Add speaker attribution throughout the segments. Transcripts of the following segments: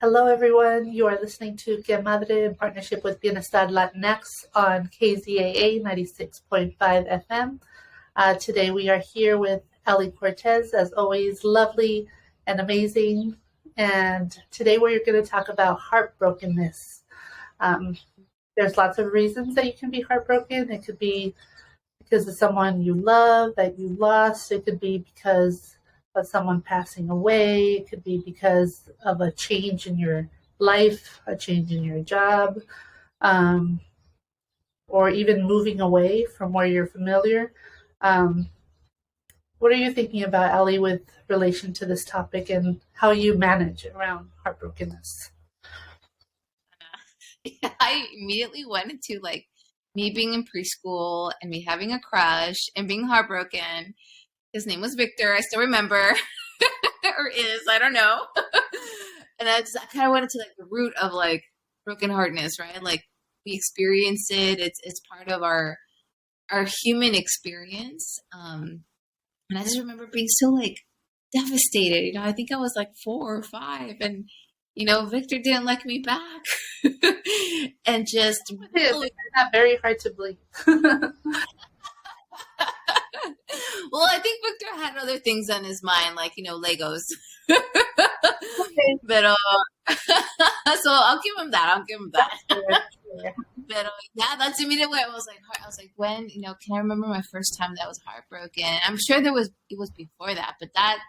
Speaker 1: Hello, everyone. You are listening to Que Madre in partnership with Bienestar Latinx on KZAA 96.5 FM. Today we are here with Ellie Cortez, as always, lovely and amazing. And today we're going to talk about heartbrokenness. There's lots of reasons that you can be heartbroken. It could be because of someone you love that you lost. It could be because of someone passing away. It could be because of a change in your life, a change in your job, or even moving away from where you're familiar. What are you thinking about, Ellie, with relation to this topic and how you manage around heartbrokenness?
Speaker 2: I immediately went into me being in preschool and me having a crush and being heartbroken. His name was Victor. I still remember, or is, I don't know. And I kind of went into the root of brokenheartedness, right? We experience it. It's part of our human experience. And I just remember being so devastated. I think I was 4 or 5, and Victor didn't like me back, and just
Speaker 1: really, not very hard to believe.
Speaker 2: Well, I think Victor had other things on his mind, Legos. But so I'll give him that. But yeah, that's immediately I was like, when, can I remember my first time that I was heartbroken? I'm sure it was before that, but that,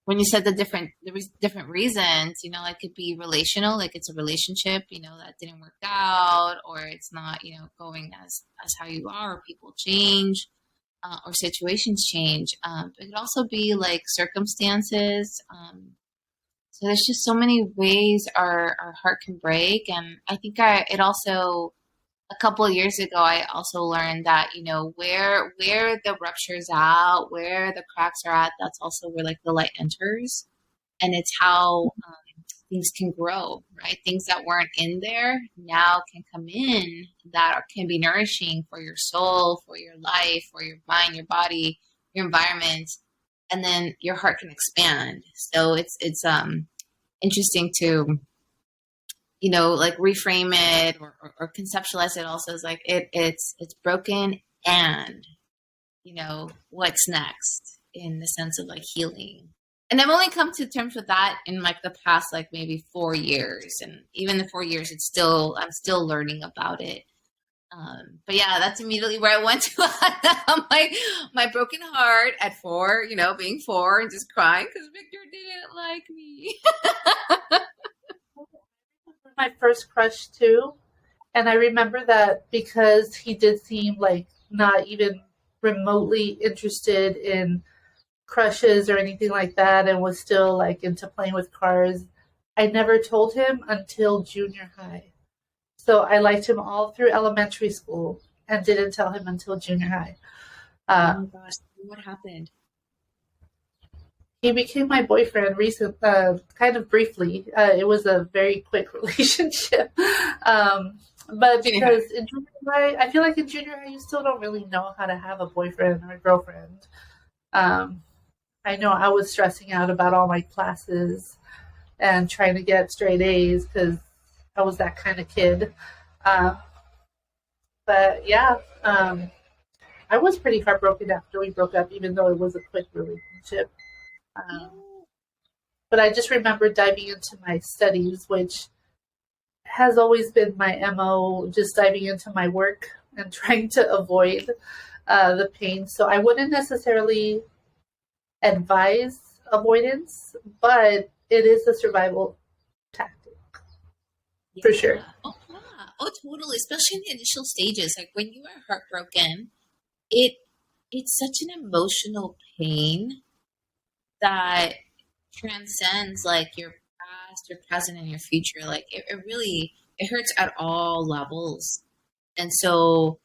Speaker 2: when you said there was different reasons, it could be relational, it's a relationship, that didn't work out, or it's not, going as how you are, or people change, or situations change. It could also be circumstances. So there's just so many ways our heart can break. And I think it also, a couple of years ago, I also learned that, where the rupture's out, where the cracks are at, that's also where the light enters. And it's how things can grow, right? Things that weren't in there now can come in that can be nourishing for your soul, for your life, for your mind, your body, your environment. And then your heart can expand. So it's interesting to, reframe it or conceptualize it also as it's broken, and, what's next in the sense of healing. And I've only come to terms with that in the past, maybe 4 years. And even the 4 years, I'm still learning about it. But yeah, that's immediately where I went to my broken heart at 4, being 4 and just crying because Victor didn't like me.
Speaker 1: My first crush too, and I remember that because he did seem not even remotely interested in crushes or anything like that, and was still into playing with cars. I never told him until junior high. So I liked him all through elementary school and didn't tell him until junior high.
Speaker 2: Oh gosh, what happened?
Speaker 1: He became my boyfriend kind of briefly. It was a very quick relationship. But because in junior high, I feel like in junior high, you still don't really know how to have a boyfriend or a girlfriend. I know I was stressing out about all my classes and trying to get straight A's because I was that kind of kid. But yeah, I was pretty heartbroken after we broke up, even though it was a quick relationship. But I just remember diving into my studies, which has always been my MO, just diving into my work and trying to avoid the pain. So I wouldn't necessarily advise avoidance, but it is a survival tactic. Yeah. For sure.
Speaker 2: Oh, yeah. Oh, totally. Especially in the initial stages. When you are heartbroken, it's such an emotional pain that transcends your past, your present, and your future. It really, it hurts at all levels. And so,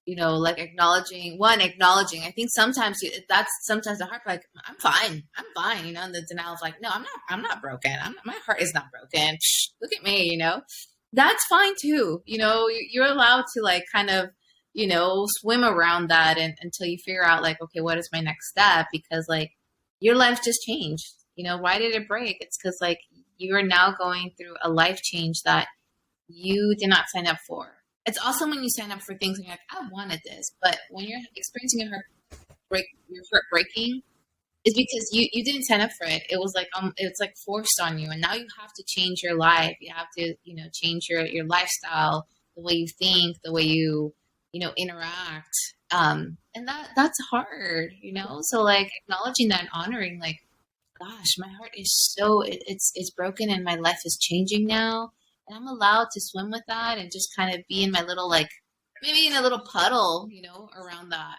Speaker 2: acknowledging, I think sometimes that's sometimes the heart, I'm fine, and the denial of no, I'm not broken. My heart is not broken. Psh, look at me, that's fine too. You're allowed to kind of, swim around that until you figure out okay, what is my next step? Because your life just changed. Why did it break? It's because like you are now going through a life change that you did not sign up for. It's also when you sign up for things and you're like, I wanted this, but when you're experiencing your heart breaking, is because you didn't sign up for it. It was like it's like forced on you, and now you have to change your life. You have to change your lifestyle, the way you think, the way you interact, and that's hard. So like acknowledging that and honoring like, gosh, my heart is it's broken and my life is changing now, and I'm allowed to swim with that and just kind of be in my little like maybe in a little puddle around that,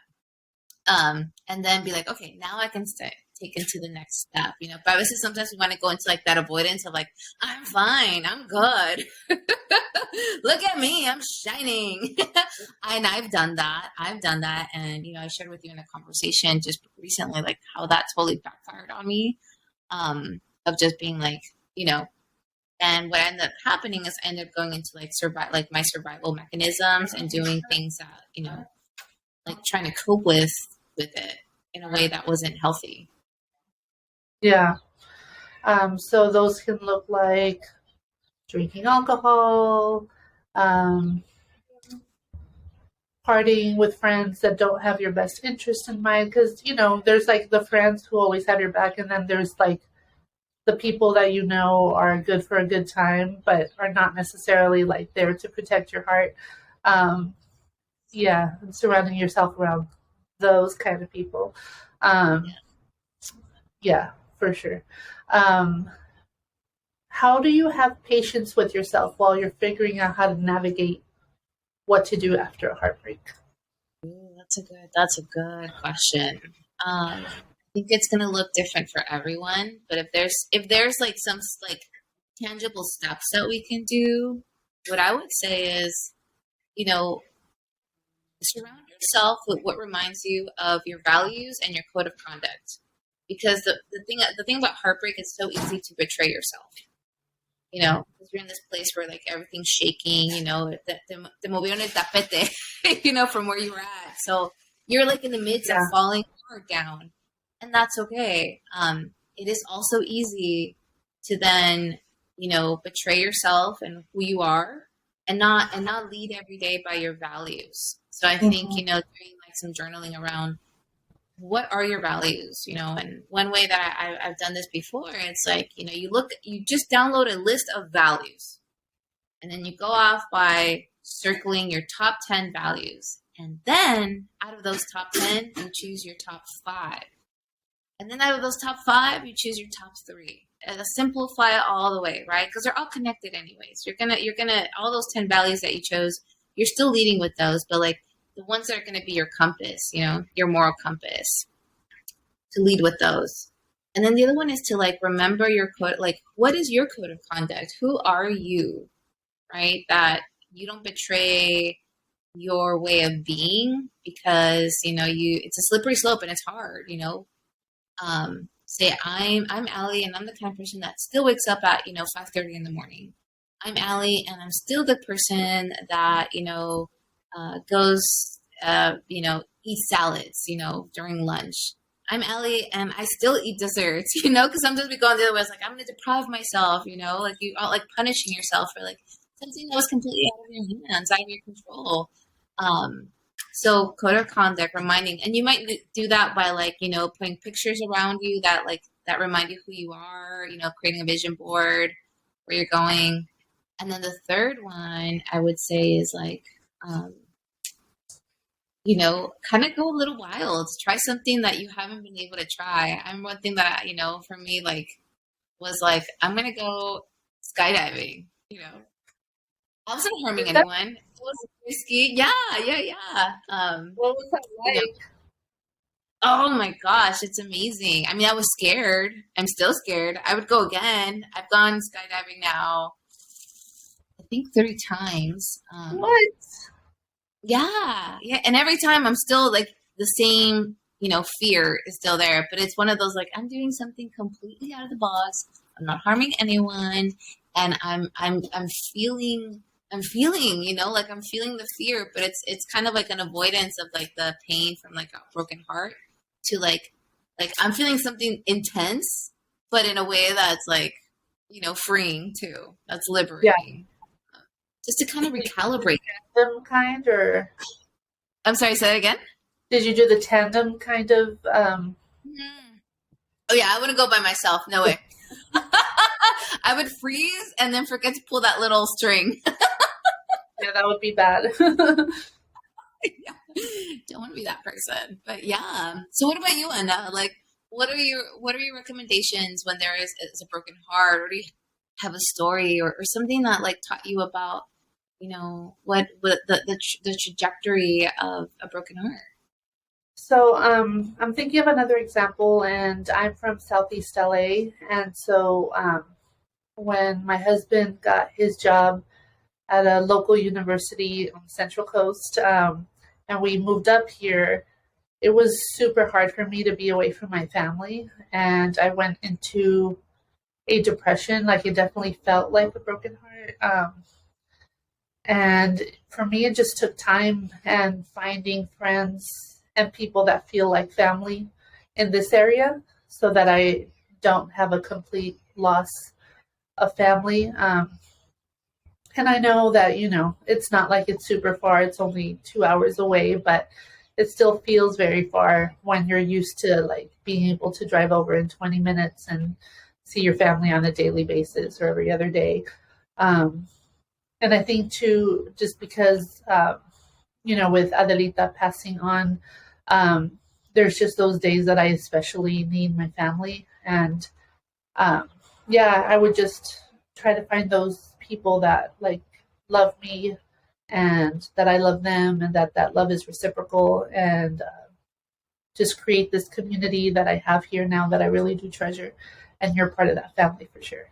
Speaker 2: and then be like, okay, now I can take into the next step, But obviously, sometimes we want to go into like that avoidance of like, I'm fine, I'm good. Look at me, I'm shining. And I've done that. And I shared with you in a conversation just recently, like how that totally backfired on me, of just being like, and what ended up happening is I ended up going into like my survival mechanisms and doing things that like trying to cope with it in a way that wasn't healthy.
Speaker 1: Yeah. So those can look like drinking alcohol, partying with friends that don't have your best interest in mind. Because, there's like the friends who always have your back, and then there's like the people that are good for a good time, but are not necessarily like there to protect your heart. Yeah, and surrounding yourself around those kind of people. Yeah, for sure. How do you have patience with yourself while you're figuring out how to navigate what to do after a heartbreak?
Speaker 2: Ooh, that's a good question. I think it's going to look different for everyone, but if there's like some like tangible steps that we can do, what I would say is, surround yourself with what reminds you of your values and your code of conduct. Because the thing about heartbreak is so easy to betray yourself. Because you're in this place where like everything's shaking, te movieron el tapete, from where you were at. So you're like in the midst of falling hard down, and that's okay. It is also easy to then, betray yourself and who you are, and not lead every day by your values. So I think, doing like some journaling around what are your values, and one way that I've done this before, it's like, you just download a list of values, and then you go off by circling your top 10 values. And then out of those top 10, you choose your top 5. And then out of those top 5, you choose your top 3. And simplify it all the way, right? Because they're all connected anyways. You're gonna all those 10 values that you chose, you're still leading with those, but like the ones that are going to be your compass, your moral compass, to lead with those. And then the other one is to like remember your code, like what is your code of conduct? Who are you, right? That you don't betray your way of being, because it's a slippery slope and it's hard. Say I'm Allie, and I'm the kind of person that still wakes up at 5:30 in the morning. I'm Allie, and I'm still the person that goes, eat salads, during lunch. I'm Ellie, and I still eat desserts, because sometimes we go on the other way. It's like, I'm going to deprive myself, like you are like punishing yourself for like something that was completely out of your hands, out of your control. So code of conduct, reminding, and you might do that by like, putting pictures around you that remind you who you are, creating a vision board where you're going. And then the third one I would say is like, kind of go a little wild. Try something that you haven't been able to try. One thing that, for me, like, was like, I'm going to go skydiving, I wasn't harming anyone. It was risky. Yeah.
Speaker 1: What was that like?
Speaker 2: Oh my gosh, it's amazing. I mean, I was scared. I'm still scared. I would go again. I've gone skydiving now, I think 3 times.
Speaker 1: What?
Speaker 2: Yeah. And every time I'm still like the same, fear is still there, but it's one of those, like, I'm doing something completely out of the box. I'm not harming anyone. And I'm feeling, like I'm feeling the fear, but it's kind of like an avoidance of like the pain from like a broken heart to like I'm feeling something intense, but in a way that's like, freeing too. That's
Speaker 1: Yeah.
Speaker 2: liberating. Just to kind of recalibrate.
Speaker 1: Tandem kind, or
Speaker 2: I'm sorry, say that again?
Speaker 1: did you do the tandem kind of?
Speaker 2: Oh yeah, I wouldn't go by myself. No way. I would freeze and then forget to pull that little string.
Speaker 1: Yeah, that would be bad.
Speaker 2: Yeah. Don't want to be that person. But yeah. So what about you, Anna? Like, what are your recommendations when there is a broken heart, or do you have a story or something that like taught you about, what the trajectory of a broken heart?
Speaker 1: So I'm thinking of another example, and I'm from Southeast LA, and so when my husband got his job at a local university on the Central Coast, and we moved up here, it was super hard for me to be away from my family, and I went into a depression. Like it definitely felt like a broken heart. And for me, it just took time and finding friends and people that feel like family in this area so that I don't have a complete loss of family. And I know that, it's not like it's super far. It's only 2 hours away, but it still feels very far when you're used to like being able to drive over in 20 minutes and see your family on a daily basis or every other day. And I think too, just because, with Adelita passing on, there's just those days that I especially need my family. And yeah, I would just try to find those people that like love me and that I love them, and that love is reciprocal, and just create this community that I have here now that I really do treasure. And you're part of that family for sure.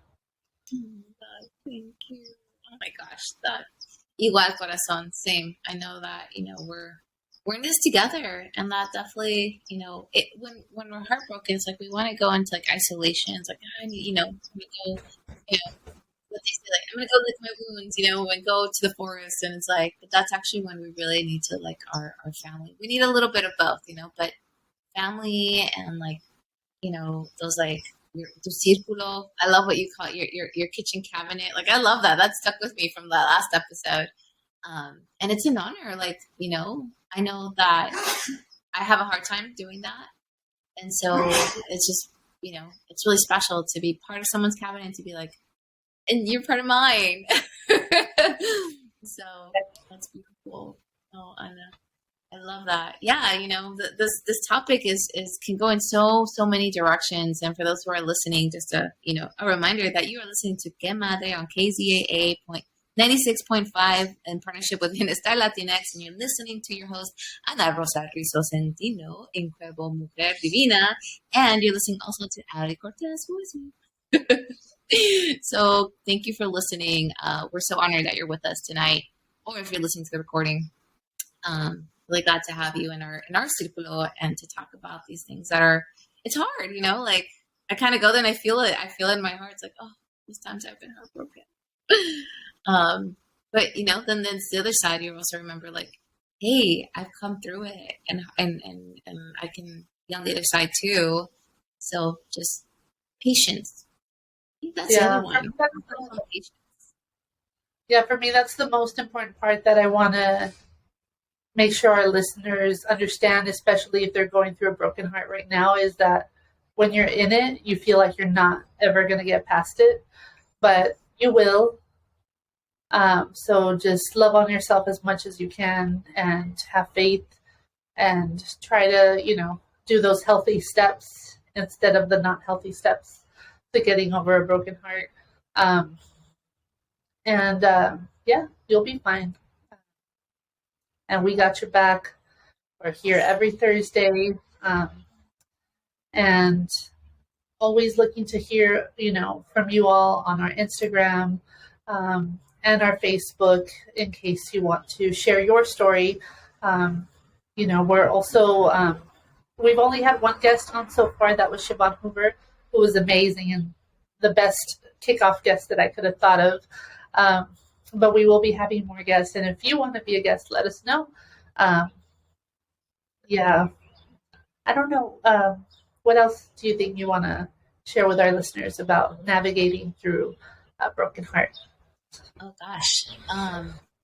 Speaker 2: Thank you. Oh my gosh, that igual corazón, same. I know that we're in this together, and that definitely when we're heartbroken, it's like we want to go into like isolation. It's like I need we go what they say, like I'm gonna go lick my wounds, and go to the forest, and it's like, but that's actually when we really need to like our family. We need a little bit of both, but family and like those like tu círculo. I love what you call it, your kitchen cabinet. Like I love that. That stuck with me from the last episode. And it's an honor. Like I know that I have a hard time doing that, and so it's just it's really special to be part of someone's cabinet and to be like, and you're part of mine. So that's beautiful. Oh, Anna. I love that. Yeah, this topic is can go in so many directions. And for those who are listening, just a reminder that you are listening to Que Madre on KZAA 96.5 in partnership with Bienestar Latinx, and you're listening to your host Annarosario Centino in Cuervo Mujer Divina, and you're listening also to Ali Cortez, who is me. So thank you for listening. We're so honored that you're with us tonight, or if you're listening to the recording. Really glad to have you in our círculo and to talk about these things that are, it's hard, like I kind of go there and I feel it in my heart. It's like, oh, these times I've been heartbroken. But then there's the other side. You also remember like, hey, I've come through it, and I can be on the other side too. So just patience. I think that's the other one.
Speaker 1: Yeah, for me, that's the most important part that I want to make sure our listeners understand, especially if they're going through a broken heart right now, is that when you're in it, you feel like you're not ever going to get past it, but you will. So just love on yourself as much as you can and have faith and try to, do those healthy steps instead of the not healthy steps to getting over a broken heart. Yeah, you'll be fine. And we got your back. We're here every Thursday, and always looking to hear, from you all on our Instagram and our Facebook in case you want to share your story. We're also, we've only had one guest on so far. That was Siobhan Hoover, who was amazing and the best kickoff guest that I could have thought of. But we will be having more guests. And if you want to be a guest, let us know. Yeah. I don't know. What else do you think you want to share with our listeners about navigating through a broken heart?
Speaker 2: Oh gosh.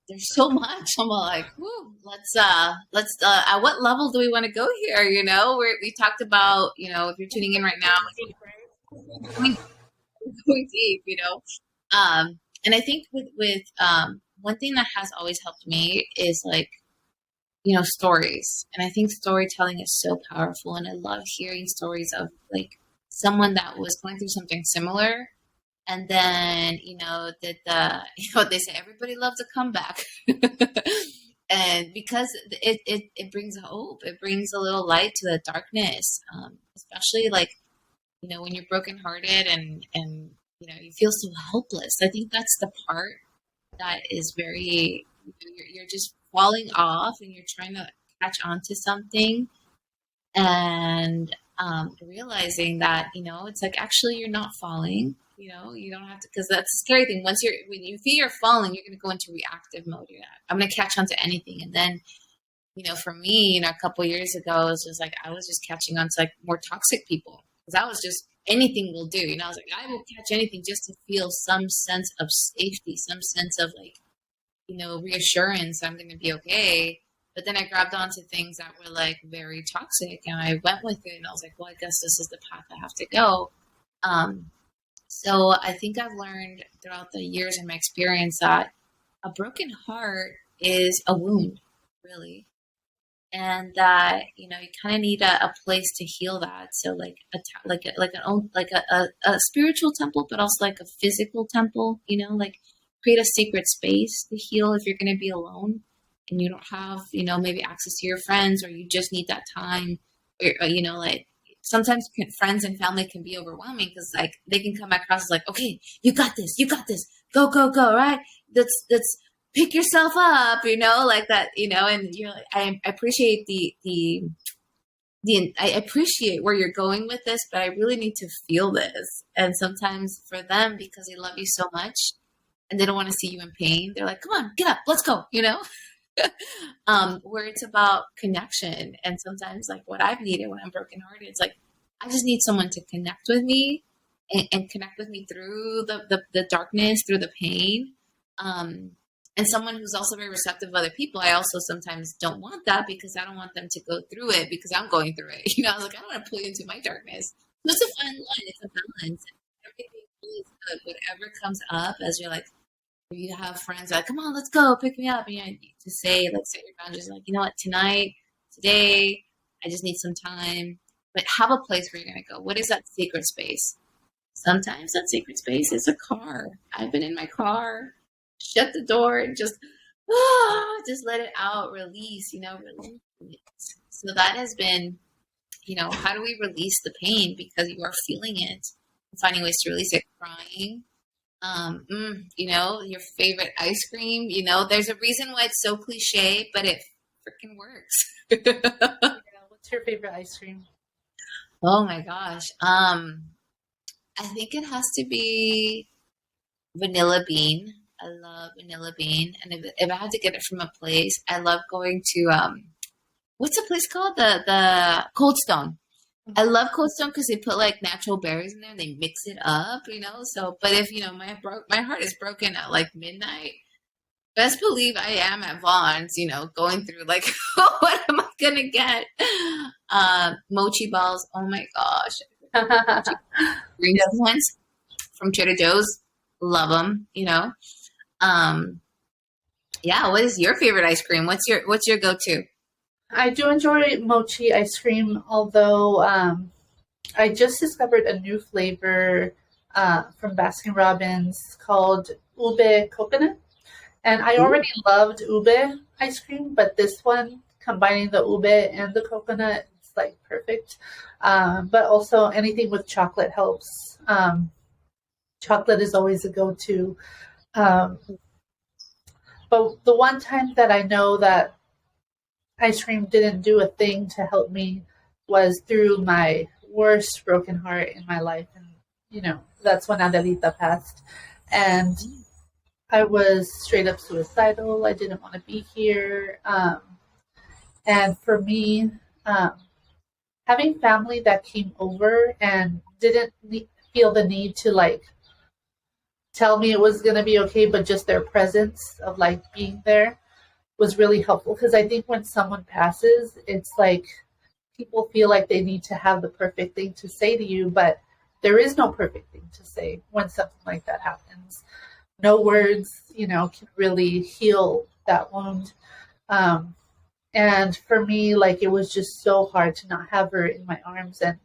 Speaker 2: There's so much. I'm like, whoo, let's at what level do we want to go here? We talked about, if you're tuning in right now, we're going deep, and I think with one thing that has always helped me is like, stories. And I think storytelling is so powerful. And I love hearing stories of like someone that was going through something similar. And then, that they say, everybody loves a comeback. And because it brings hope, it brings a little light to the darkness, especially like, when you're brokenhearted and, you feel so helpless. I think that's the part that is very, you're just falling off and you're trying to catch on to something, and realizing that, it's like, actually you're not falling, you don't have to, because that's the scary thing. When you feel you're falling, you're going to go into reactive mode. I'm going to catch on to anything. And then, for me, a couple years ago, it was just like, I was just catching on to like more toxic people, because I was just, anything will do, I was like, I will catch anything just to feel some sense of safety, some sense of like, reassurance I'm going to be okay. But then I grabbed onto things that were like very toxic, and I went with it, and I was like, well, I guess this is the path I have to go. So I think I've learned throughout the years in my experience that a broken heart is a wound, really. And that, you kind of need a place to heal that. So like a spiritual temple, but also like a physical temple, like create a sacred space to heal if you're going to be alone and you don't have, maybe access to your friends, or you just need that time, or, like sometimes friends and family can be overwhelming, because like they can come across as like, okay, you got this, go, right? That's pick yourself up, like that, and you're like, I appreciate I appreciate where you're going with this, but I really need to feel this. And sometimes for them, because they love you so much and they don't want to see you in pain, they're like, come on, get up, let's go, where it's about connection. And sometimes like what I've needed when I'm brokenhearted, it's like, I just need someone to connect with me and connect with me through the darkness, through the pain. And someone who's also very receptive of other people. I also sometimes don't want that, because I don't want them to go through it because I'm going through it. I was like, I don't want to pull you into my darkness. So it's a fine line. It's a balance. Everything is good. Whatever comes up, as you're like, if you have friends like, come on, let's go, pick me up. And you know, to say, like, set your boundaries. Like, you know what, today, I just need some time. But have a place where you're going to go. What is that sacred space? Sometimes that sacred space is a car. I've been in my car, shut the door, and just let it out, release, release. So that has been, how do we release the pain? Because you are feeling it, finding ways to release it, crying. Your favorite ice cream, there's a reason why it's so cliche, but it freaking works.
Speaker 1: Yeah, what's your favorite ice cream?
Speaker 2: Oh my gosh. I think it has to be vanilla bean. I love vanilla bean. And if I had to get it from a place, I love going to, what's the place called? The Cold Stone. I love Cold Stone because they put like natural berries in there and they mix it up, so, but if, my heart is broken at like midnight, best believe I am at Vaughn's, going through like, what am I going to get? Mochi balls. Oh my gosh. Green ones from Trader Joe's. Love them, yeah. What is your favorite ice cream? What's your go-to?
Speaker 1: I do enjoy mochi ice cream, although I just discovered a new flavor from Baskin Robbins called ube coconut. And I already loved ube ice cream, but this one, combining the ube and the coconut, it's like perfect. But also anything with chocolate helps. Chocolate is always a go-to. But the one time that I know that ice cream didn't do a thing to help me was through my worst broken heart in my life. And, that's when Adelita passed. And I was straight up suicidal. I didn't want to be here. And for me, having family that came over and didn't feel the need to like tell me it was going to be okay, but just their presence of like being there was really helpful. Because I think when someone passes, it's like people feel like they need to have the perfect thing to say to you, but there is no perfect thing to say when something like that happens. No words, can really heal that wound. And for me, like, it was just so hard to not have her in my arms. And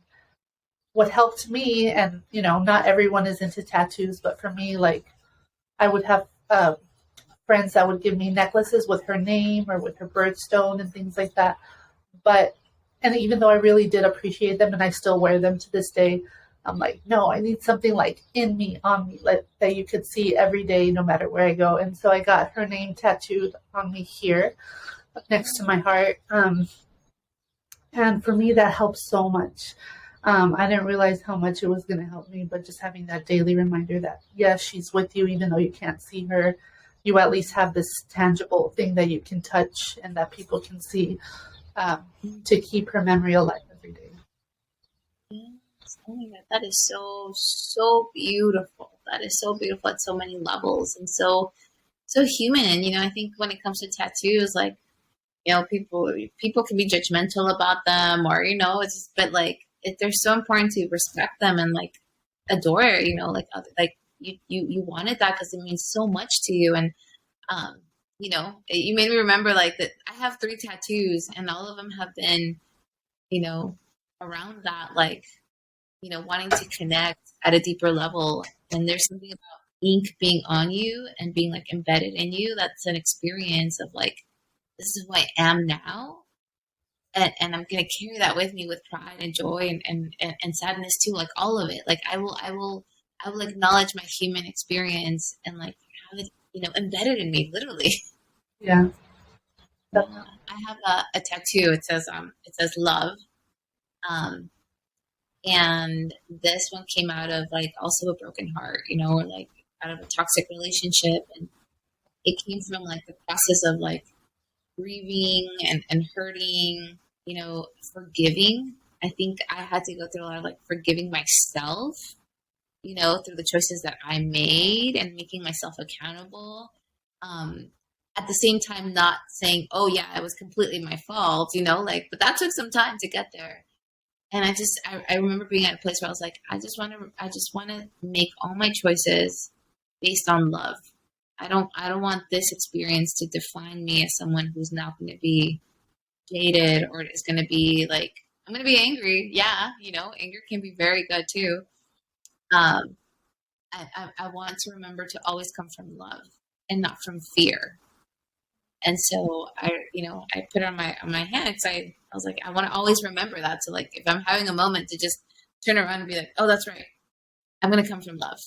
Speaker 1: what helped me, and, not everyone is into tattoos, but for me, like, I would have friends that would give me necklaces with her name or with her birthstone and things like that. And even though I really did appreciate them and I still wear them to this day, I'm like, no, I need something like in me, on me, like, that you could see every day, no matter where I go. And so I got her name tattooed on me here next to my heart. And for me, that helps so much. I didn't realize how much it was going to help me, but just having that daily reminder that, yes, she's with you, even though you can't see her, you at least have this tangible thing that you can touch and that people can see, to keep her memory alive every day.
Speaker 2: Oh my God, that is so beautiful. That is so beautiful at so many levels and so human. And I think when it comes to tattoos, like, people can be judgmental about them, or but like they're so important to respect them and like adore. Like you wanted that because it means so much to you. And you made me remember like that. I have 3 tattoos, and all of them have been around that, like wanting to connect at a deeper level. And there's something about ink being on you and being like embedded in you. That's an experience of like, this is who I am now. And I'm going to carry that with me with pride and joy and sadness too. Like all of it. Like I will acknowledge my human experience and like have it, embedded in me, literally.
Speaker 1: Yeah.
Speaker 2: I have a tattoo. It says love. And this one came out of like also a broken heart, or like out of a toxic relationship. And it came from like the process of like grieving and hurting, forgiving. I think I had to go through a lot of like forgiving myself, through the choices that I made and making myself accountable. At the same time, not saying, oh yeah, it was completely my fault, but that took some time to get there. And I remember being at a place where I was like, I just want to make all my choices based on love. I don't want this experience to define me as someone who's not going to be jaded or is going to be like, I'm going to be angry. Yeah. Anger can be very good too. I want to remember to always come from love and not from fear. And so I put it on my hand because I was like, I want to always remember that. So like, if I'm having a moment to just turn around and be like, oh, that's right. I'm going to come from love.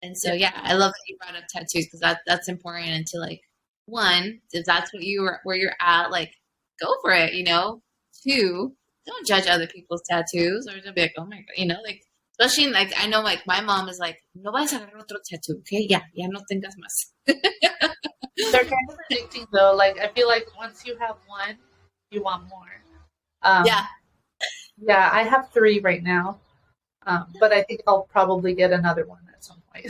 Speaker 2: And so, yeah, I love that you brought up tattoos because that's important. And to like, one, if that's where you're at, like, go for it, 2, don't judge other people's tattoos or just be like, oh my God, like, especially like, I know like my mom is like, no vayas a agarrar otro tattoo, okay? Ya no tengas más.
Speaker 1: They're kind of addicting though. Like, I feel like once you have one, you want more.
Speaker 2: Yeah,
Speaker 1: I have 3 right now. But I think I'll probably get another one at some point.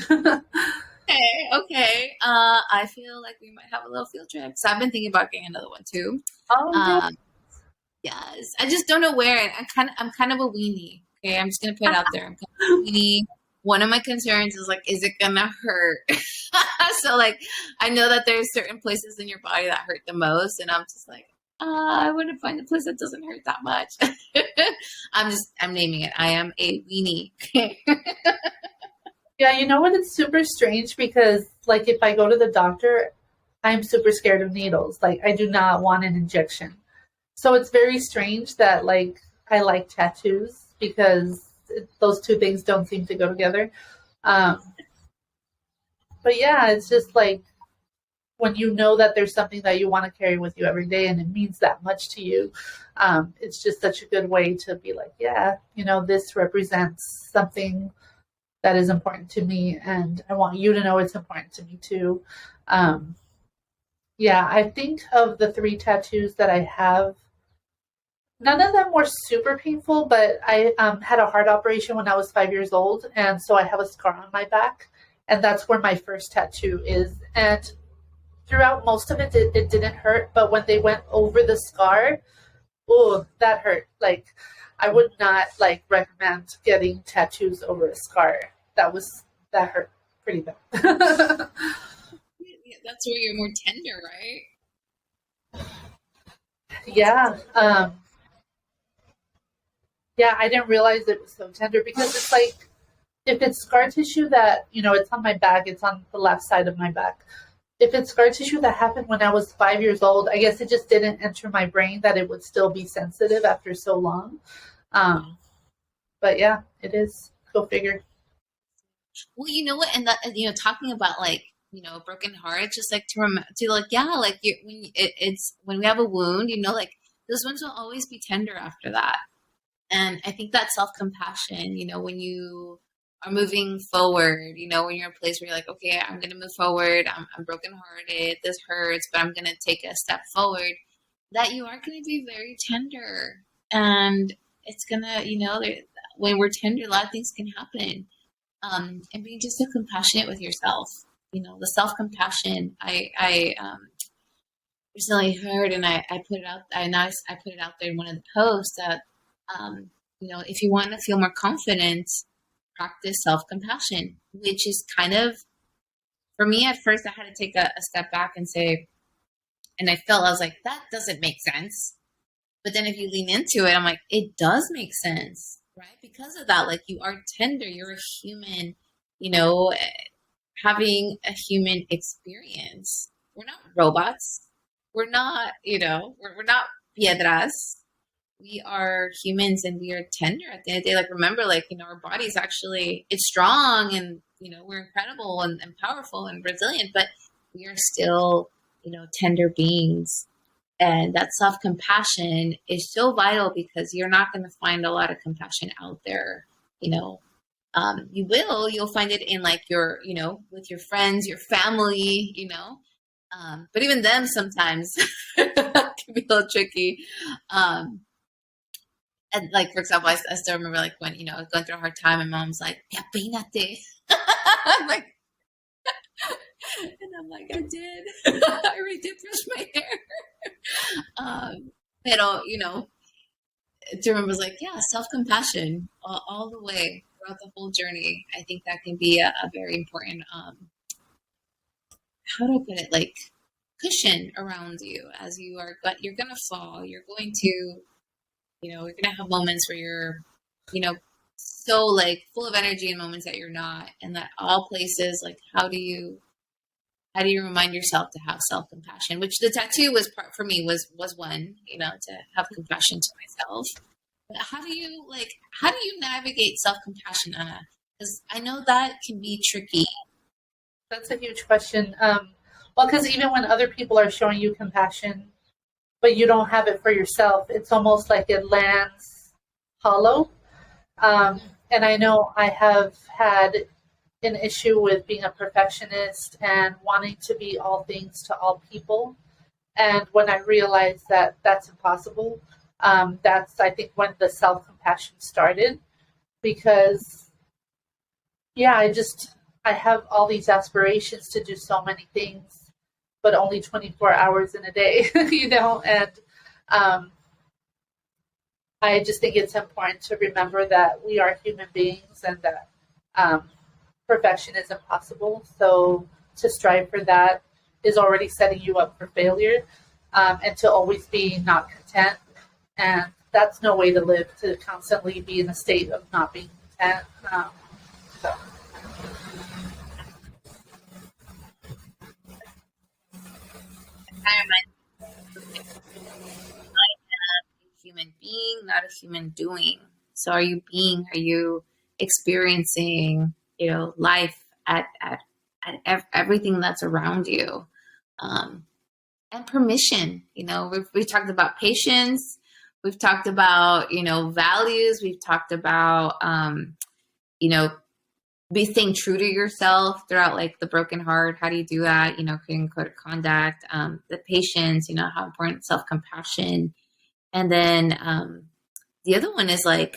Speaker 2: Okay. I feel like we might have a little field trip. So I've been thinking about getting another one too.
Speaker 1: Oh,
Speaker 2: Yes. I just don't know where. I'm kind of a weenie. Okay, I'm just gonna put it out there. I'm kind of a weenie. One of my concerns is like, is it gonna hurt? So like, I know that there's certain places in your body that hurt the most, and I'm just like, I want to find a place that doesn't hurt that much. I'm naming it. I am a weenie.
Speaker 1: Yeah, you know what? It's super strange because, like, if I go to the doctor, I'm super scared of needles. Like, I do not want an injection. So it's very strange that, like, I like tattoos because those 2 things don't seem to go together. But yeah, it's just like when you know that there's something that you want to carry with you every day and it means that much to you, it's just such a good way to be like, yeah, this represents something that is important to me, and I want you to know it's important to me too. Yeah, I think of the 3 tattoos that I have, None of them were super painful, but I had a heart operation when I was 5 years old, and so I have a scar on my back, and that's where my first tattoo is. And throughout most of it, it didn't hurt, but when they went over the scar, oh, that hurt. Like, I would not like recommend getting tattoos over a scar. That hurt pretty bad.
Speaker 2: Yeah, that's where you're more tender, right?
Speaker 1: Yeah. Yeah, I didn't realize it was so tender because it's like if it's scar tissue that, it's on my back, it's on the left side of my back. If it's scar tissue that happened when I was 5 years old, I guess it just didn't enter my brain that it would still be sensitive after so long. But yeah, it is. Go figure.
Speaker 2: Well, you know what, and that, talking about like, broken heart, just like to remember to like, yeah, like it's when we have a wound, like those wounds will always be tender after that. And I think that self-compassion, when you are moving forward, when you're in a place where you're like, okay, I'm going to move forward. I'm brokenhearted. This hurts, but I'm going to take a step forward. That you are going to be very tender. And it's going to, when we're tender, a lot of things can happen. And being just so compassionate with yourself, the self-compassion, I recently heard, and I put it out, I put it out there in one of the posts that, if you want to feel more confident, practice self-compassion, which is kind of, for me at first, I had to take a step back and say, and I was like, that doesn't make sense. But then if you lean into it, I'm like, it does make sense, right? Because of that, like you are tender, you're a human, having a human experience. We're not robots. We're not, we're not piedras. We are humans and we are tender at the end of the day. Like, remember, like, our body's actually, it's strong and, we're incredible and powerful and resilient, but we are still, tender beings. And that self-compassion is so vital because you're not going to find a lot of compassion out there. You'll find it in like your, with your friends, your family, but even them sometimes can be a little tricky. And like, for example, I still remember like when, I was going through a hard time and mom's like, yeah, peínate. I'm like, and I'm like, I did. I already did brush my hair. Pero, to remember was like, yeah, self-compassion all the way throughout the whole journey. I think that can be a very important, how do I put it? Like cushion around you as you're going to fall. You're going to, you're going to have moments where you're, so like full of energy and moments that you're not. And that all places, like, how do you remind yourself to have self-compassion, which the tattoo was part for me was one, to have compassion to myself. But how do you navigate self-compassion, Anna? Because I know that can be tricky.
Speaker 1: That's a huge question. Well, because even when other people are showing you compassion, but you don't have it for yourself, it's almost like it lands hollow. And I know I have had an issue with being a perfectionist and wanting to be all things to all people. And when I realized that that's impossible, that's, I think, when the self-compassion started. Because, yeah, I have all these aspirations to do so many things, but only 24 hours in a day, and I just think it's important to remember that we are human beings and that perfection is impossible. So to strive for that is already setting you up for failure, and to always be not content. And that's no way to live, to constantly be in a state of not being content. So.
Speaker 2: Human being, not a human doing. So are you experiencing, life at everything that's around you? And permission, we've talked about patience. We've talked about, values. We've talked about, be staying true to yourself throughout like the broken heart. How do you do that? Creating code of conduct, the patience, how important self-compassion. And then the other one is like,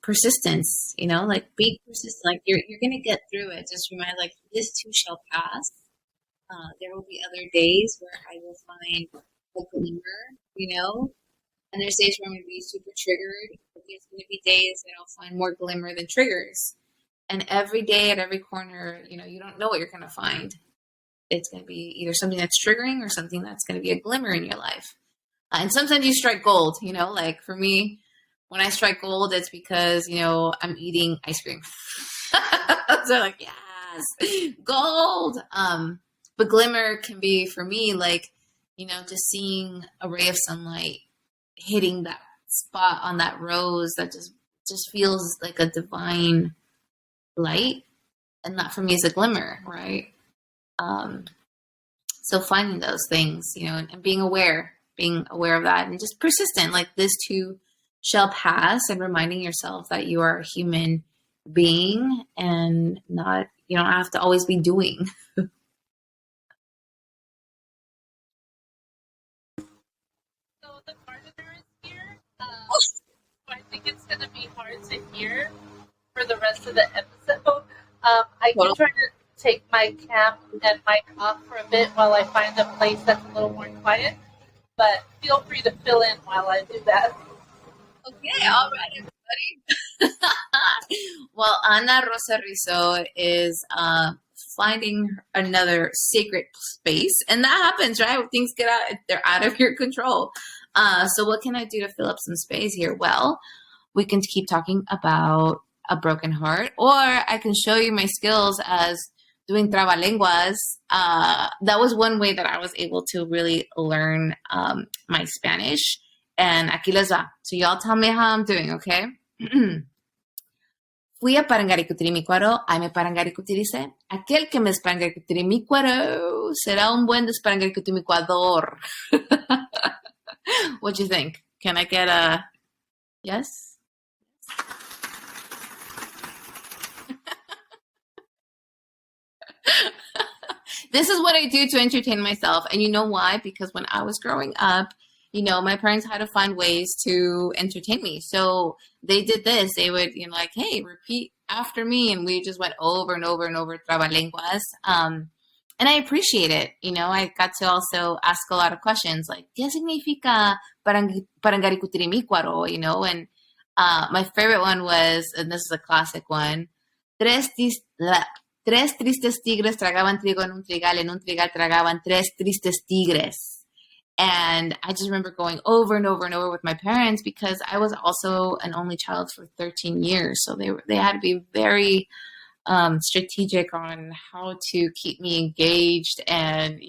Speaker 2: persistence, like be persistent, like you're going to get through it. Just remind, like, this too shall pass. There will be other days where I will find a glimmer. And there's days where I'm going to be super triggered, but there's going to be days that I'll find more glimmer than triggers. And every day at every corner, you don't know what you're going to find. It's going to be either something that's triggering or something that's going to be a glimmer in your life. And sometimes you strike gold, like for me, when I strike gold, it's because, I'm eating ice cream. So like, yes, gold. But glimmer can be for me, like, just seeing a ray of sunlight hitting that spot on that rose that just feels like a divine light. And that for me is a glimmer, right? So finding those things, and being aware of that, and just persistent, like this too shall pass, and reminding yourself that you are a human being and not, you don't have to always be doing.
Speaker 1: So the gardener is here. So I think it's going to be hard to hear for the rest of the episode. I can try to take my cam and mic off for a bit while I find a place that's a little more quiet, but feel free to fill in while I do that.
Speaker 2: Okay, all right, everybody. Well, Annarosario is finding another sacred space, and that happens, right? When things get out, they're out of your control. So what can I do to fill up some space here? Well, we can keep talking about a broken heart, or I can show you my skills as doing trabalenguas. That was one way that I was able to really learn my Spanish. And aquí les va. So y'all tell me how I'm doing, okay? Fui a parangaricutiri mi cuaro, ay me parangaricutirice. Aquel que me esparangaricutiri mi cuaro será un buen desparangaricutiri mi cuador. What do you think? Can I get a yes? This is what I do to entertain myself. And you know why? Because when I was growing up, my parents had to find ways to entertain me. So they did this. They would, like, hey, repeat after me. And we just went over and over and over trabalenguas. And I appreciate it. I got to also ask a lot of questions like, ¿qué significa parangaricutirimícuaro? And my favorite one was, and this is a classic one, tres tristes tigres tragaban trigo en un trigal tragaban tres tristes tigres. And I just remember going over and over and over with my parents because I was also an only child for 13 years. So they had to be very strategic on how to keep me engaged and,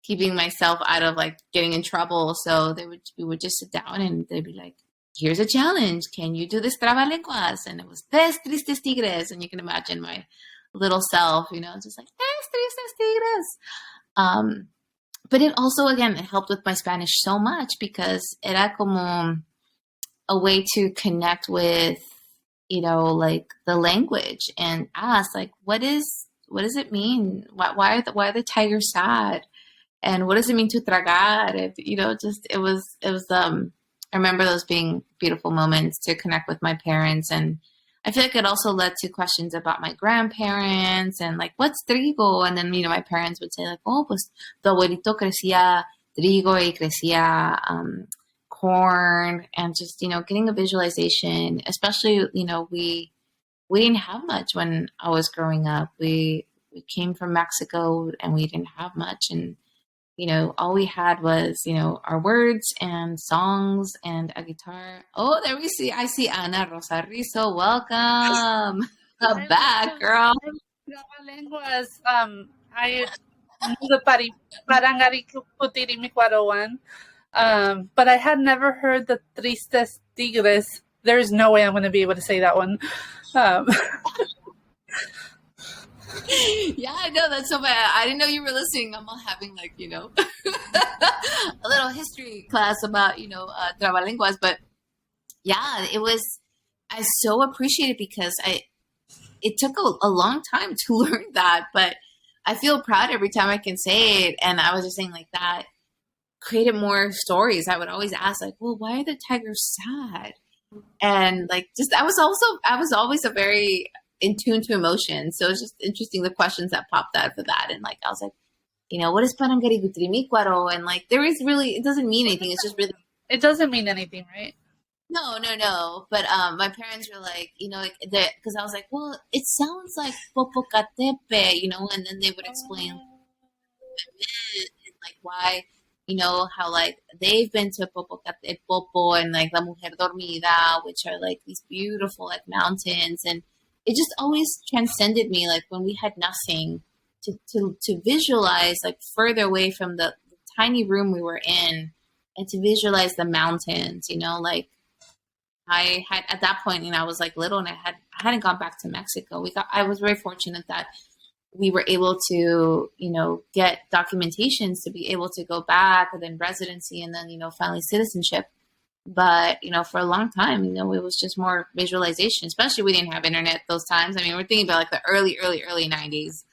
Speaker 2: keeping myself out of like getting in trouble. So we would just sit down and they'd be like, here's a challenge. Can you do this trabalenguas? And it was tres tristes tigres. And you can imagine my little self, just like tres tristes tigres. But it also, again, it helped with my Spanish so much because era como a way to connect with, like the language and ask, like, what does it mean? Why are the tigers sad? And what does it mean to tragar? It was, I remember those being beautiful moments to connect with my parents. And I feel like it also led to questions about my grandparents and like, what's trigo? And then, my parents would say like, oh, pues tu abuelito crecía trigo y crecía corn, and just, getting a visualization, especially, we didn't have much when I was growing up. We came from Mexico and we didn't have much. And, all we had was, our words and songs and a guitar. Oh, I see Annarosario. Welcome. Back, girl.
Speaker 1: Lenguas, I knew the parangaricutirimícuaro one, but I had never heard the tristes tigres. There's no way I'm going to be able to say that one.
Speaker 2: Yeah, I know, that's so bad. I didn't know you were listening. I'm all having like, a little history class about, trabalenguas. But yeah, I so appreciate it because it took a long time to learn that, but I feel proud every time I can say it. And I was just saying like that created more stories. I would always ask like, well, why are the tigers sad? And like, just, I was always a very in tune to emotion. So it's just interesting the questions that popped out for that. And like, I was like, what is Parangarigutrimiquaro? And like, there is really, it doesn't mean anything. It's just really,
Speaker 1: It doesn't mean anything, right?
Speaker 2: no, no, no. But my parents were like, like, because I was like, well, it sounds like Popocatepe, and then they would explain and like why, how like they've been to Popo and like La Mujer Dormida, which are like these beautiful like mountains, and it just always transcended me. Like when we had nothing to visualize, like further away from the tiny room we were in, and to visualize the mountains, like I had at that point, I was like little, and I hadn't gone back to Mexico. I was very fortunate that we were able to, get documentations to be able to go back, and then residency, and then, finally citizenship. But, for a long time, it was just more visualization, especially we didn't have internet those times. I mean, we're thinking about like the early 90s.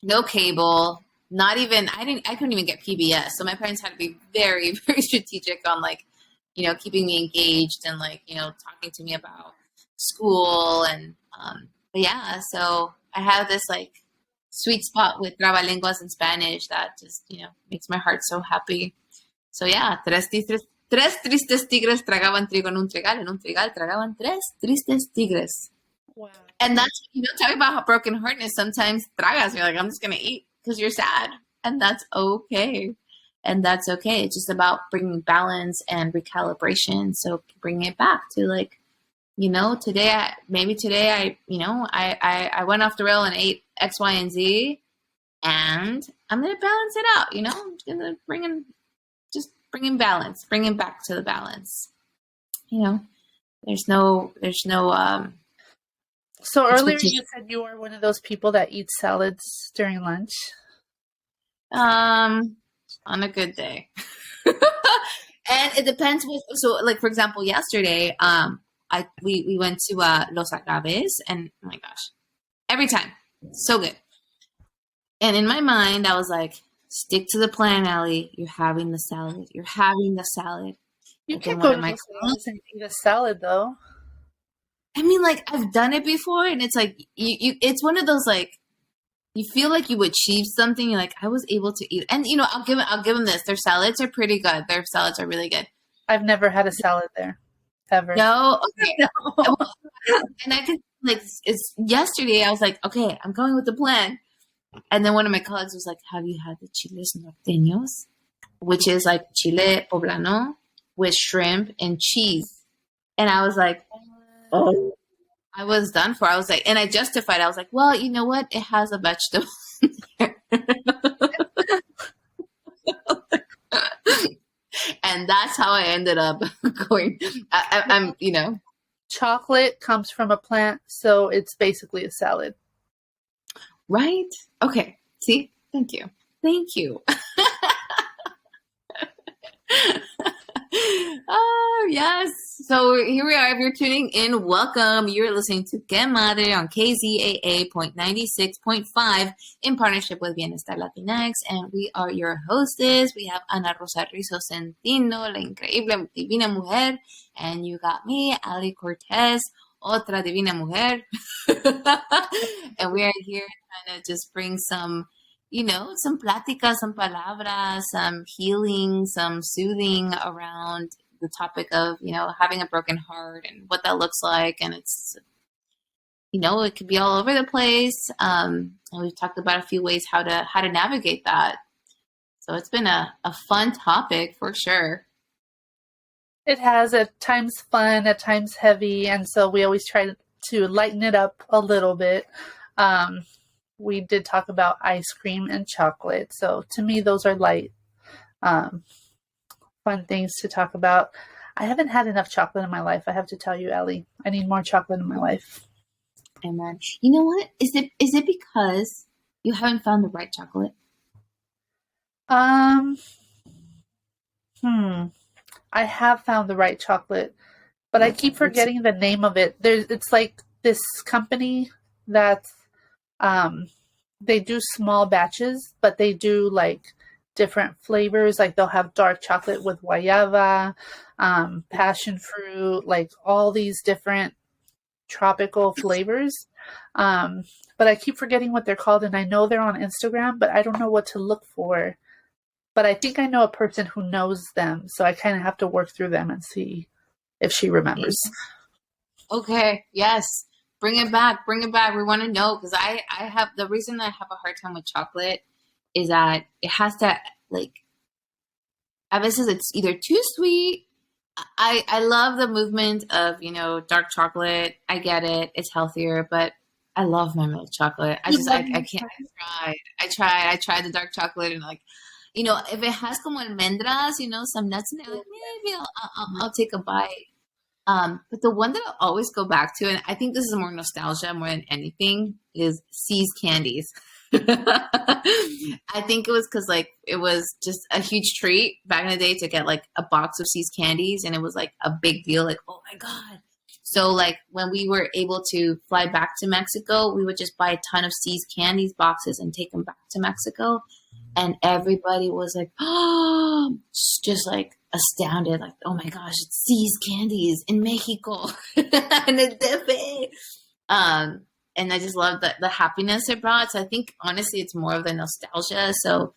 Speaker 2: No cable, not even, I couldn't even get PBS. So my parents had to be very, very strategic on like, keeping me engaged and like, talking to me about school. And, but yeah, so I have this like sweet spot with trabalenguas in Spanish that just, makes my heart so happy. So yeah, tres tristes tigres tragaban trigo en un trigal tragaban tres tristes tigres.
Speaker 1: Wow.
Speaker 2: And that's, talking about broken heartedness, sometimes tragas, you're like, I'm just going to eat because you're sad. And that's okay. And that's okay. It's just about bringing balance and recalibration. So bringing it back to like, today I went off the rail and ate X, Y, and Z, and I'm going to balance it out. I'm going to bring in balance, bring it back to the balance. There's no,
Speaker 1: So earlier you said you were one of those people that eat salads during lunch.
Speaker 2: On a good day. And it depends. So like, for example, yesterday, we went to Los Agaves, and oh my gosh, every time, so good. And in my mind, I was like, stick to the plan, Allie. You're having the salad. You're having the salad.
Speaker 1: You can't go to Los Agaves and eat a salad, though.
Speaker 2: I mean, like, I've done it before, and it's like, it's one of those, like, you feel like you achieved something. You're like, I was able to eat. And, I'll give them this. Their salads are pretty good. Their salads are really good.
Speaker 1: I've never had a salad there. Ever.
Speaker 2: No? Okay. No. And I could, like, it's yesterday, I was like, okay, I'm going with the plan. And then one of my colleagues was like, have you had the chiles norteños? Which is like chile poblano with shrimp and cheese. And I was like, oh, I was done for. I was like, and I justified. I was like, well, you know what? It has a vegetable. And that's how I ended up going. I'm.
Speaker 1: Chocolate comes from a plant, so it's basically a salad.
Speaker 2: Right? Okay. See? Thank you. Thank you. Oh, yes. So here we are. If you're tuning in, welcome. You're listening to Que Madre on KZAA 96.5 in partnership with Bienestar Latinx. And we are your hostess. We have Annarosario Centino, la increíble, divina mujer. And you got me, Ali Cortez, otra divina mujer. And we are here trying to just bring some, some pláticas, some palabras, some healing, some soothing around the topic of, having a broken heart and what that looks like. And it's, it could be all over the place. And we've talked about a few ways how to navigate that. So it's been a fun topic for sure.
Speaker 1: It has at times fun, at times heavy. And so we always try to lighten it up a little bit. We did talk about ice cream and chocolate. So to me, those are light, fun things to talk about. I haven't had enough chocolate in my life. I have to tell you, Ellie, I need more chocolate in my life.
Speaker 2: Amen. You know what? Is it because you haven't found the right chocolate?
Speaker 1: I have found the right chocolate, but I keep forgetting the name of it. It's like this company that's, they do small batches, but they do like different flavors. Like they'll have dark chocolate with guayaba, passion fruit, like all these different tropical flavors. But I keep forgetting what they're called, and I know they're on Instagram, but I don't know what to look for. But I think I know a person who knows them, so I kind of have to work through them and see if she remembers.
Speaker 2: Okay, yes. Bring it back. Bring it back. We want to know because I have the reason I have a hard time with chocolate is that it has to like a veces it's either too sweet. I love the movement of, dark chocolate. I get it. It's healthier, but I love my milk chocolate. I can't. I tried the dark chocolate and like, if it has como almendras, some nuts in there, like maybe I'll take a bite. But the one that I'll always go back to, and I think this is more nostalgia more than anything, is C's candies. I think it was because like it was just a huge treat back in the day to get like a box of C's candies, and it was like a big deal. Like, oh my god! So like when we were able to fly back to Mexico, we would just buy a ton of C's candies boxes and take them back to Mexico, and everybody was like, oh, just like astounded, like, oh my gosh, it's C's candies in Mexico, and and I just love the happiness it brought. So I think honestly, it's more of the nostalgia. So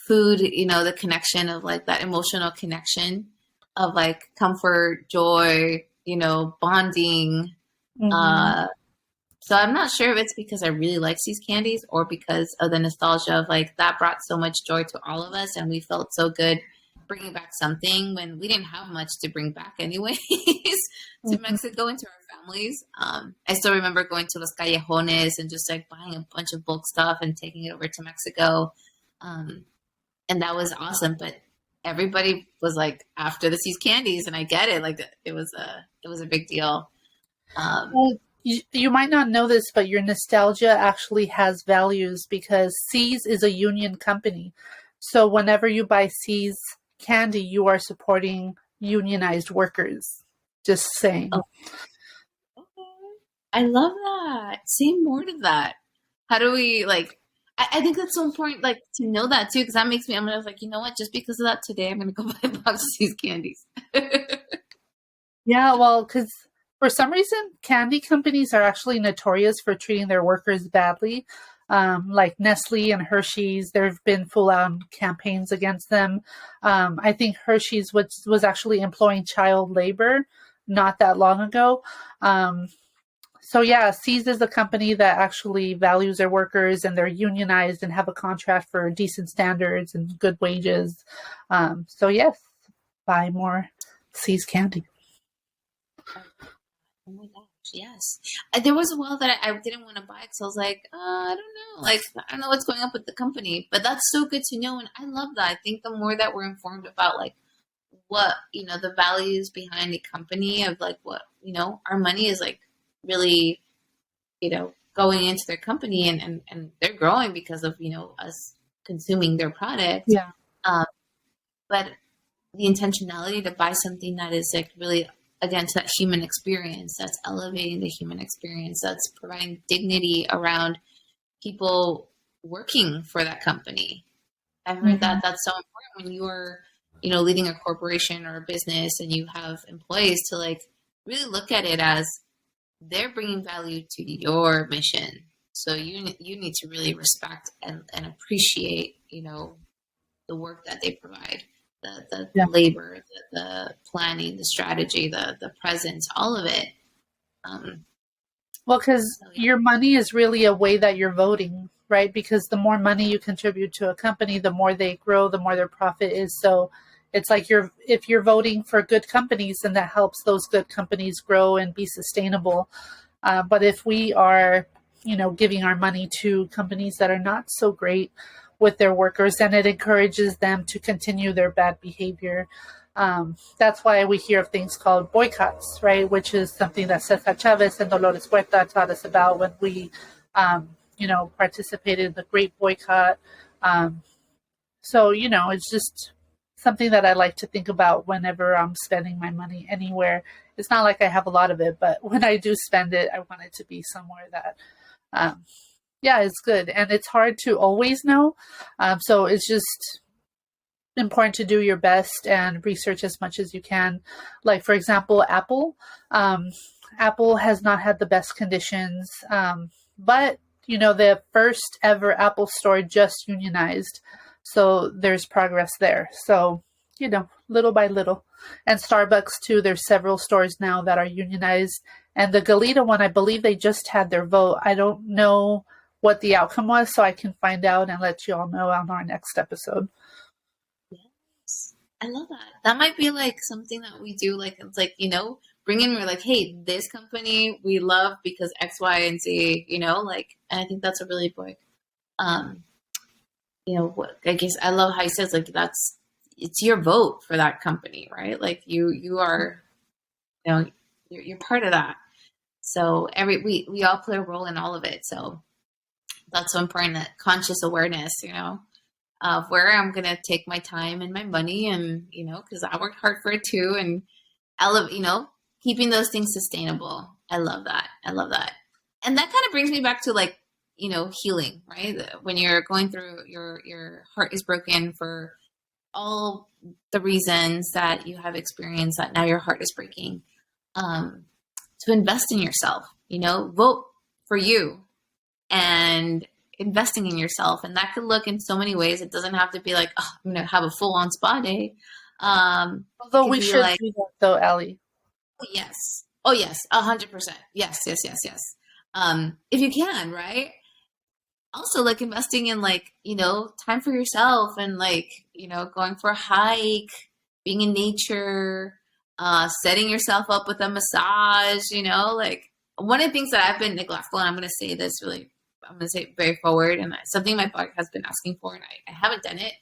Speaker 2: food, the connection of like that emotional connection of like comfort, joy, bonding.
Speaker 1: Mm-hmm.
Speaker 2: So I'm not sure if it's because I really like these candies or because of the nostalgia of like that brought so much joy to all of us, and we felt so good bringing back something when we didn't have much to bring back anyways to Mexico and to our families. I still remember going to Los Callejones and just like buying a bunch of bulk stuff and taking it over to Mexico. And that was awesome. But everybody was like after the C's candies, and I get it. Like it was a big deal.
Speaker 1: Well, you might not know this, but your nostalgia actually has values because C's is a union company. So whenever you buy C's candy, you are supporting unionized workers. Just saying.
Speaker 2: Oh, okay. I love that. Say more to that. How do we like? I think that's so important, like to know that too, because that makes me. I'm gonna like, you know what? Just because of that, today I'm gonna go buy a box of these candies.
Speaker 1: Yeah, well, because for some reason, candy companies are actually notorious for treating their workers badly. Like Nestle and Hershey's, there have been full-on campaigns against them. I think Hershey's was actually employing child labor not that long ago. So yeah, C's is a company that actually values their workers, and they're unionized and have a contract for decent standards and good wages. So yes, buy more C's candy.
Speaker 2: Oh my gosh, yes. There was a while that I didn't want to buy because I was like, I don't know. Like, I don't know what's going up with the company. But that's so good to know. And I love that. I think the more that we're informed about, like, what, the values behind the company of, like, what, our money is, like, really, going into their company and they're growing because of, us consuming their product.
Speaker 1: Yeah.
Speaker 2: But the intentionality to buy something that is, like, really against that human experience, that's elevating the human experience, that's providing dignity around people working for that company. I've heard that that's so important when you're, leading a corporation or a business and you have employees to like really look at it as they're bringing value to your mission. So you need to really respect and appreciate, the work that they provide. The labor, the planning, the strategy, the presence, all of it.
Speaker 1: Well, because your money is really a way that you're voting, right? Because the more money you contribute to a company, the more they grow, the more their profit is. So it's like if you're voting for good companies, then that helps those good companies grow and be sustainable. But if we are, giving our money to companies that are not so great with their workers, and it encourages them to continue their bad behavior. That's why we hear of things called boycotts, right? Which is something that Cesar Chavez and Dolores Huerta taught us about when we, participated in the Great Boycott. So, it's just something that I like to think about whenever I'm spending my money anywhere. It's not like I have a lot of it, but when I do spend it, I want it to be somewhere that Yeah, it's good. And it's hard to always know. So it's just important to do your best and research as much as you can. Like, for example, Apple. Um, Apple has not had the best conditions, but the first ever Apple store just unionized, so there's progress there. So little by little, and Starbucks too. There's several stores now that are unionized, and the Goleta one, I believe they just had their vote. I don't know what the outcome was, so I can find out and let you all know on our next episode.
Speaker 2: Yes. I love that. That might be like something that we do. Like, it's like, bring in, we're like, hey, this company we love because X, Y, and Z, like, and I think that's a really big, um, what I guess I love how he says, like, it's your vote for that company, right? Like you are, you're part of that. So we all play a role in all of it. So that's so important, that conscious awareness, of where I'm going to take my time and my money, and, because I worked hard for it too. And I love, keeping those things sustainable. I love that. I love that. And that kind of brings me back to, like, healing, right? When you're going through, your heart is broken for all the reasons that you have experienced, that now your heart is breaking, to invest in yourself, vote for you, and investing in yourself. And that could look in so many ways. It doesn't have to be like, oh, I'm going to have a full on spa day. It
Speaker 1: Although
Speaker 2: could
Speaker 1: we
Speaker 2: be
Speaker 1: should
Speaker 2: like,
Speaker 1: do that though, Ellie.
Speaker 2: oh, yes. Oh, yes. 100%. Yes, yes, yes, yes. If you can, right? Also, like, investing in, like, time for yourself, and, like, going for a hike, being in nature, setting yourself up with a massage, like, one of the things that I've been neglectful, and I'm going to say this really, I'm going to say it very forward, and something my body has been asking for, and I haven't done it,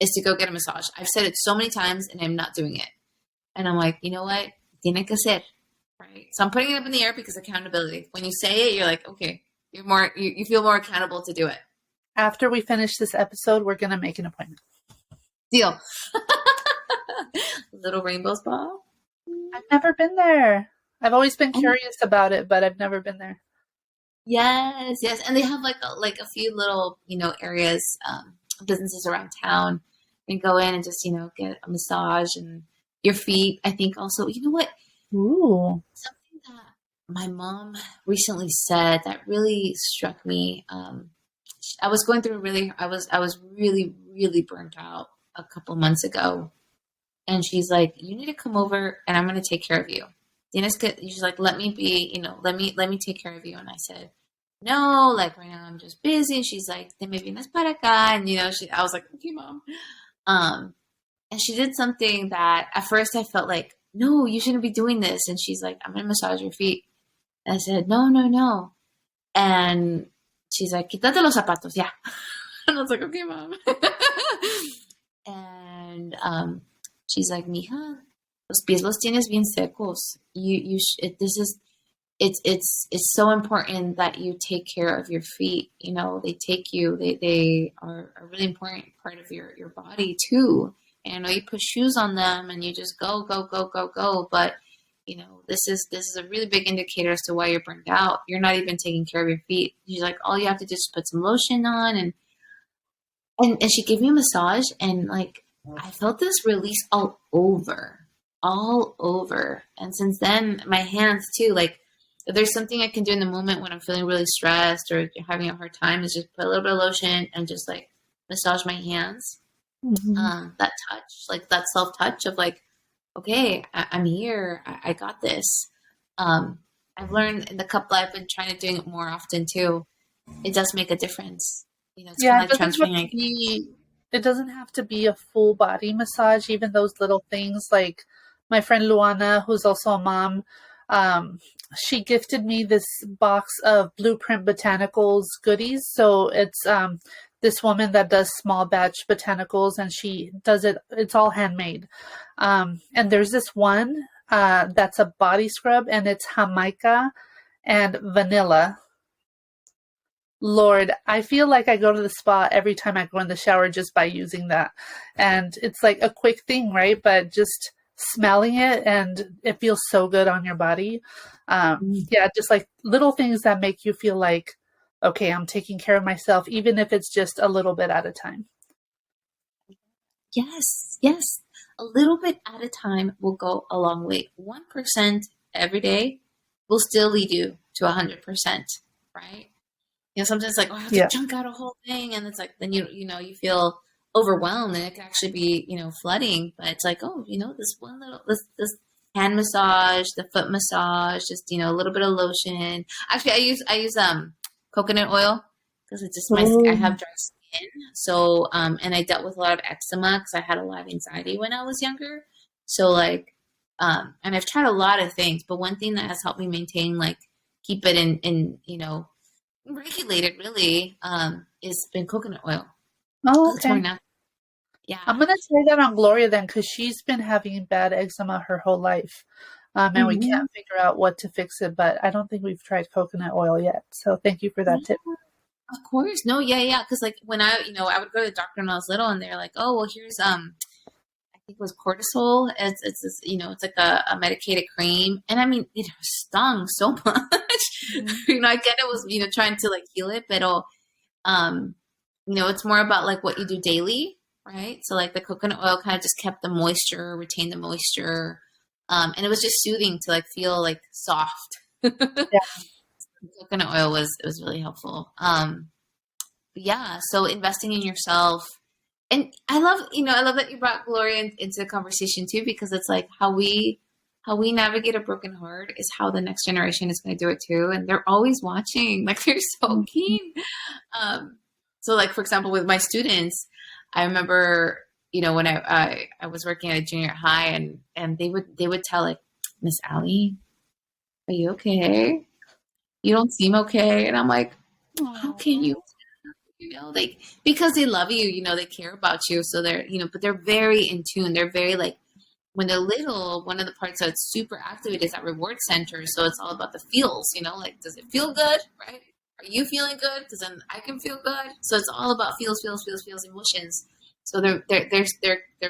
Speaker 2: is to go get a massage. I've said it so many times, and I'm not doing it. And I'm like, you know what? Tiene que ser, right? So I'm putting it up in the air because accountability. When you say it, you're like, okay, you feel more accountable to do it.
Speaker 1: After we finish this episode, we're going to make an appointment.
Speaker 2: Deal. Little Rainbow Spa.
Speaker 1: I've never been there. I've always been curious about it, but I've never been there.
Speaker 2: Yes, yes. And they have like a few little, areas, businesses around town. You can go in and just, get a massage, and your feet. I think also, you know what?
Speaker 1: Ooh.
Speaker 2: Something that my mom recently said that really struck me. I was going through I was really, really burnt out a couple months ago. And she's like, you need to come over and I'm going to take care of you. She's like, let me be, let me take care of you. And I said, no, like, right now I'm just busy. She's like, te me vienes para acá. And, I was like, okay, mom. And she did something that at first I felt like, no, you shouldn't be doing this. And she's like, I'm going to massage your feet. And I said, no, no, no. And she's like, quítate los zapatos, yeah. And I was like, okay, mom. And she's like, mija, los pies los tienes bien secos. It's so important that you take care of your feet. They are a really important part of your body too. And I know you put shoes on them and you just go, go, go, go, go. But this is a really big indicator as to why you're burned out. You're not even taking care of your feet. She's like, all you have to do is put some lotion on, and she gave me a massage, and like I felt this release all over. And since then, my hands too, like, if there's something I can do in the moment when I'm feeling really stressed or having a hard time, is just put a little bit of lotion and just like massage my hands.
Speaker 1: Mm-hmm.
Speaker 2: That touch, like that self-touch of like, okay, I'm here. I got this. I've learned in the couple I've been trying to doing it more often too. It does make a difference. It's
Speaker 1: Yeah,
Speaker 2: kind of like transferring.
Speaker 1: it doesn't have to be a full body massage. Even those little things, like my friend Luana, who's also a mom, she gifted me this box of Blueprint Botanicals goodies. So it's this woman that does small batch botanicals, and she does it. It's all handmade. And there's this one that's a body scrub, and it's Jamaica and vanilla. Lord, I feel like I go to the spa every time I go in the shower just by using that. And it's like a quick thing, right? But just smelling it, and it feels so good on your body. Yeah, just like little things that make you feel like okay, I'm taking care of myself, even if it's just a little bit at a time.
Speaker 2: Yes, yes. A little bit at a time will go a long way. 1% every day will still lead you to 100%, right? Sometimes like, oh, I have to
Speaker 1: Yeah.
Speaker 2: chunk out a whole thing, and it's like then you feel overwhelmed, and it can actually be flooding. But it's like, oh, this one little this hand massage, the foot massage, just a little bit of lotion. Actually, I use coconut oil because it's just I
Speaker 1: Oh.
Speaker 2: have dry skin, so and I dealt with a lot of eczema because I had a lot of anxiety when I was younger. So like, and I've tried a lot of things, but one thing that has helped me maintain keep it in regulated really is been coconut oil.
Speaker 1: Oh,
Speaker 2: It's more
Speaker 1: okay.
Speaker 2: natural. Yeah.
Speaker 1: I'm gonna try that on Gloria then, because she's been having bad eczema her whole life, and we
Speaker 2: Hmm.
Speaker 1: can't figure out what to fix it. But I don't think we've tried coconut oil yet. So thank you for that tip.
Speaker 2: Yeah, of course. No, yeah, yeah. Because like when I would go to the doctor when I was little, and they're like, "Oh, well, here's I think it was cortisol. It's this, it's like a medicated cream." And I mean, it stung so much.
Speaker 1: Mhm.
Speaker 2: I get it was trying to like heal it, but um, it's more about like what you do daily, right? So like the coconut oil kind of just kept the moisture, retained the moisture, and it was just soothing to like feel like soft.
Speaker 1: Yeah,
Speaker 2: Coconut oil was really helpful. But yeah, so investing in yourself, and I love that you brought Gloria into the conversation too, because it's like how we navigate a broken heart is how the next generation is going to do it too, and they're always watching, like they're so
Speaker 1: Mhm.
Speaker 2: keen. Um, so like for example, with my students, I remember when I was working at a junior high, and they would tell like, Miss Allie, are you okay? You don't seem okay. And I'm like, how can you?
Speaker 1: Aw.
Speaker 2: Like because they love you, they care about you. So they're, but they're very in tune. They're very like when they're little, one of the parts that's super activated is that reward center. So it's all about the feels, like does it feel good? Right? Are you feeling good? Because then I can feel good. So it's all about feels, feels, feels, feels, emotions. So they're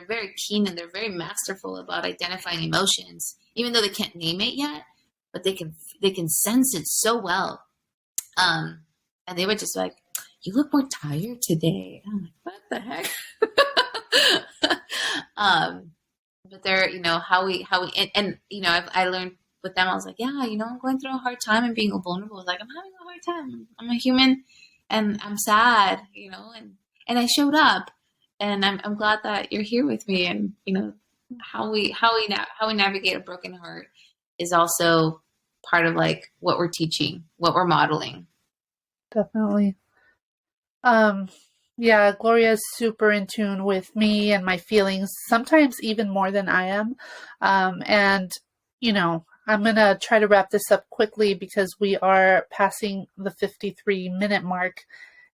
Speaker 2: very keen and they're very masterful about identifying emotions, even though they can't name it yet, but they can sense it so well. Um, and they were just like, "You look more tired today." And I'm like, "What the heck?" um, but they're, how we, and I learned with them. I was like, "Yeah, I'm going through a hard time and being vulnerable. Like, I'm having a hard time. I'm a human, and I'm sad, and I showed up, and I'm glad that you're here with me, and how we navigate a broken heart is also part of like what we're teaching, what we're modeling.
Speaker 1: Definitely. Um, yeah, Gloria is super in tune with me and my feelings, sometimes even more than I am. And, I'm going to try to wrap this up quickly because we are passing the 53-minute mark.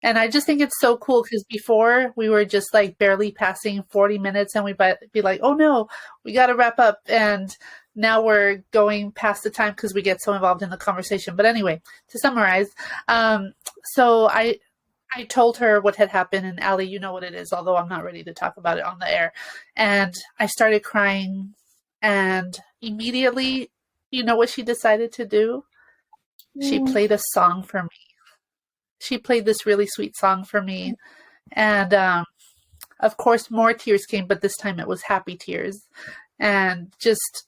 Speaker 1: And I just think it's so cool because before we were just like barely passing 40 minutes and we'd be like, oh no, we got to wrap up. And now we're going past the time because we get so involved in the conversation. But anyway, to summarize, so I told her what had happened, and Allie, you know what it is, although I'm not ready to talk about it on the air. And I started crying, and immediately, you know what she decided to do? She
Speaker 2: Mm.
Speaker 1: played a song for me. She played this really sweet song for me. And of course, more tears came, but this time it was happy tears. And just,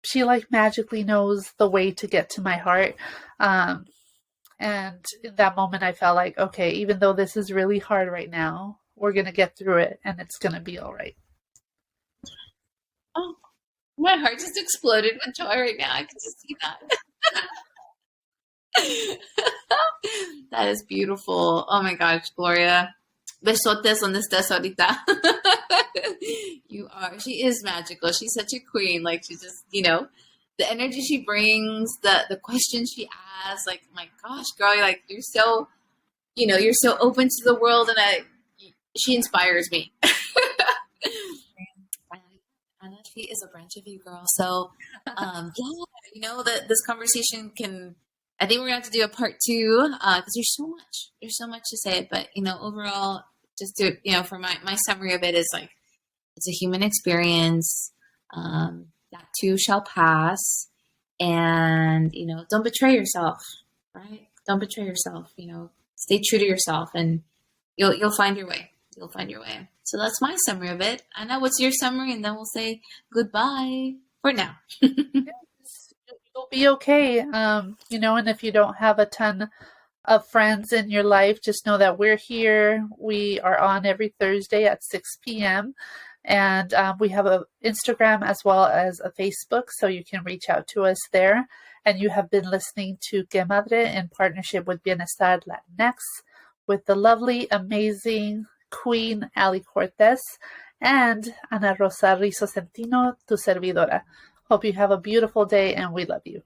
Speaker 1: she like magically knows the way to get to my heart. Um, And in that moment, I felt like, okay, even though this is really hard right now, we're going to get through it and it's going to be all right.
Speaker 2: Oh, my heart just exploded with joy right now. I can just see that. That is beautiful. Oh my gosh, Gloria. Besotes donde estés ahorita. You are. She is magical. She's such a queen. Like she just, the energy she brings, the questions she asks. Like, my gosh, girl, like you're so open to the world, and she inspires me. Anna, she is a branch of you, girl. So, yeah, that this conversation can. I think we're gonna have to do a part two because there's so much to say. But overall, just to for my summary of it is like it's a human experience. That too shall pass, and don't betray yourself, right? Don't betray yourself. Stay true to yourself, and you'll find your way. You'll find your way. So that's my summary of it. Anna, what's your summary? And then we'll say goodbye for now.
Speaker 1: You'll be okay. And if you don't have a ton of friends in your life, just know that we're here. We are on every Thursday at 6 p.m. And we have an Instagram as well as a Facebook, so you can reach out to us there. And you have been listening to Que Madre in partnership with Bienestar Latinx with the lovely, amazing Queen Ali Cortez and Annarosario Centino, tu servidora. Hope you have a beautiful day, and we love you.